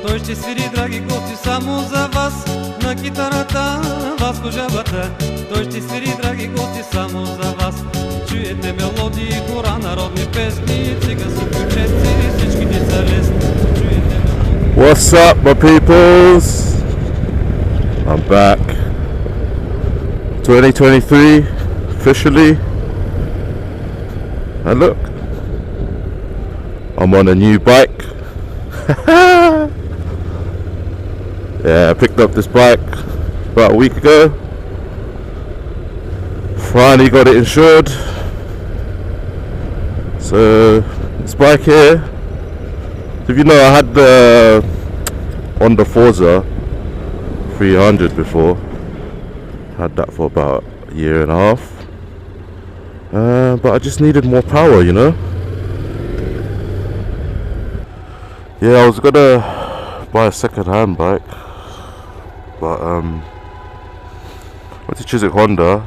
Той ще свири, драги гости, само за вас на китарата, Васко Жабата. Той ще свири, драги гости, само за вас. Чуете мелодии, хора, народни песни, цигански ключеци, всички деца лесни. Чуете мелодии. What's up, my peoples? I'm back. 2023 officially, and look, I'm on a new bike. Yeah, I picked up this bike about a week ago. Finally got it insured. So this bike here, if you know, I had the Honda Forza 300 before. Had that for about a year and a half, but I just needed more power, you know. Yeah, I was gonna buy a second-hand bike, but went to Chiswick Honda,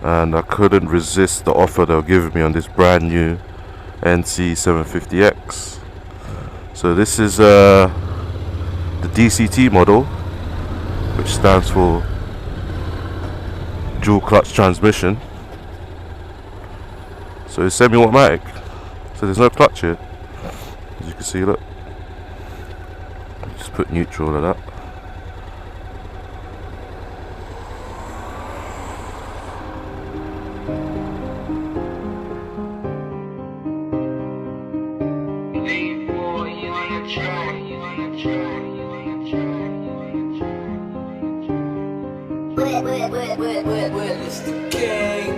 and I couldn't resist the offer they were giving me on this brand new NC750X. So this is the DCT model, which stands for dual clutch transmission. So it's semi-automatic, so there's no clutch here, as you can see. Look, just put neutral like that. It's the king.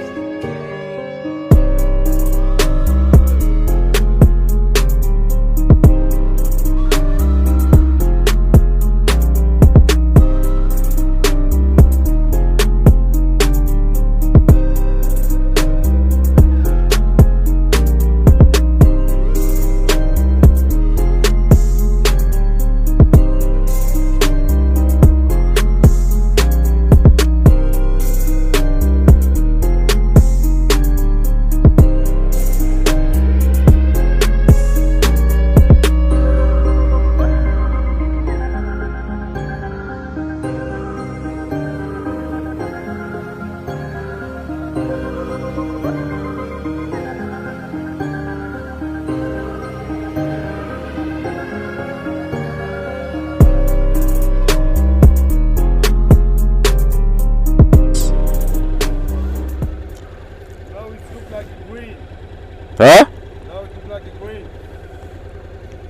Huh? Now it looks like a green.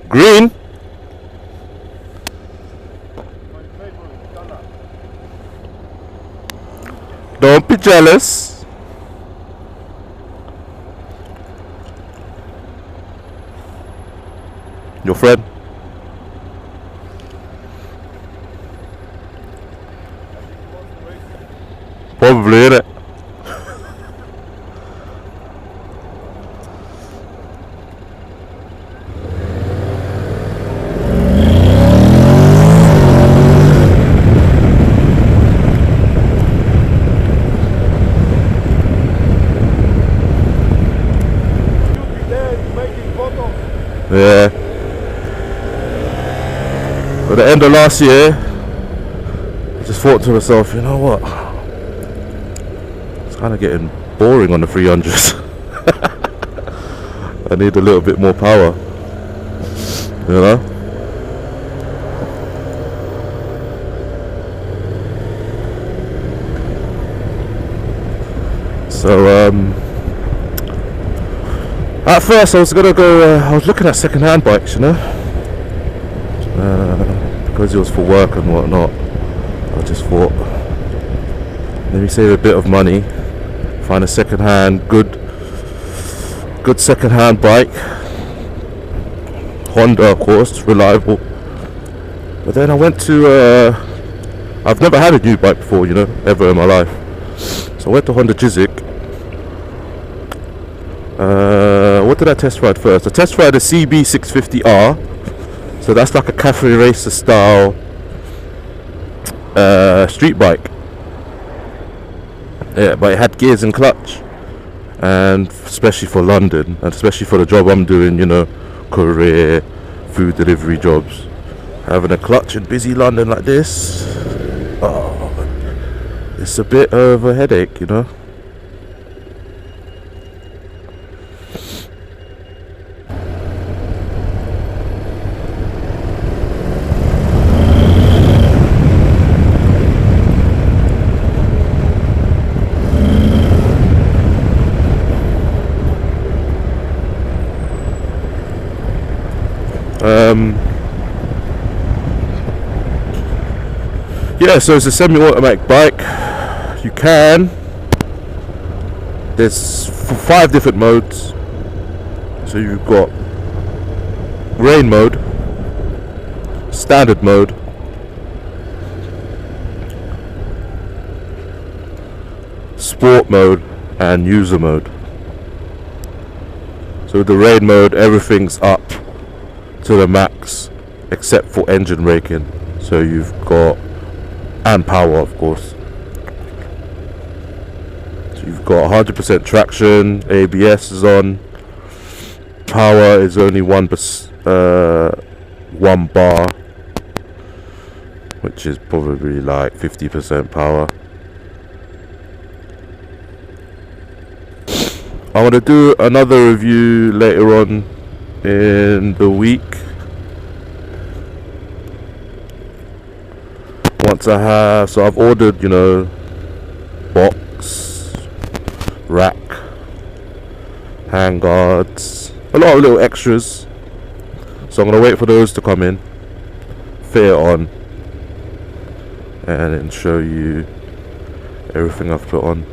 Green? My favorite color. Don't be jealous. Your friend? Probably, innit? Yeah. At the end of last year, I just thought to myself, you know what? It's kind of getting boring on the 300s. I need a little bit more power, you know? So, at first I was gonna go, I was looking at second-hand bikes, you know, because it was for work and whatnot. I just thought, let me save a bit of money, find a second-hand, good second-hand bike, Honda of course, reliable. But then I went to, I've never had a new bike before, you know, ever in my life. So I went to Honda Chiswick. What did I test ride first? I test ride a CB650R. So that's like a cafe racer style street bike. Yeah, but it had gears and clutch. And especially for London, and especially for the job I'm doing, you know, courier, food delivery jobs. Having a clutch in busy London like this, oh, it's a bit of a headache, you know. Yeah, so it's a semi-automatic bike. There's 5 different modes. So you've got rain mode, standard mode, sport mode, and user mode. So the rain mode, everything's up to the max except for engine braking. So you've got, and power of course. So you've got 100% traction, ABS is on, power is only 1 bar, which is probably like 50% power. I'm gonna do another review later on in the week. Once I have, so I've ordered, you know, box, rack, handguards, a lot of little extras. So I'm gonna wait for those to come in, fit it on, and then show you everything I've put on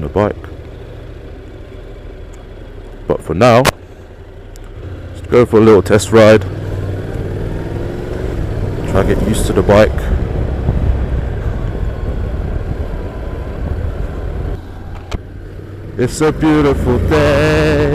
the bike. But for now, let's go for a little test ride. Try to get used to the bike. It's a beautiful day.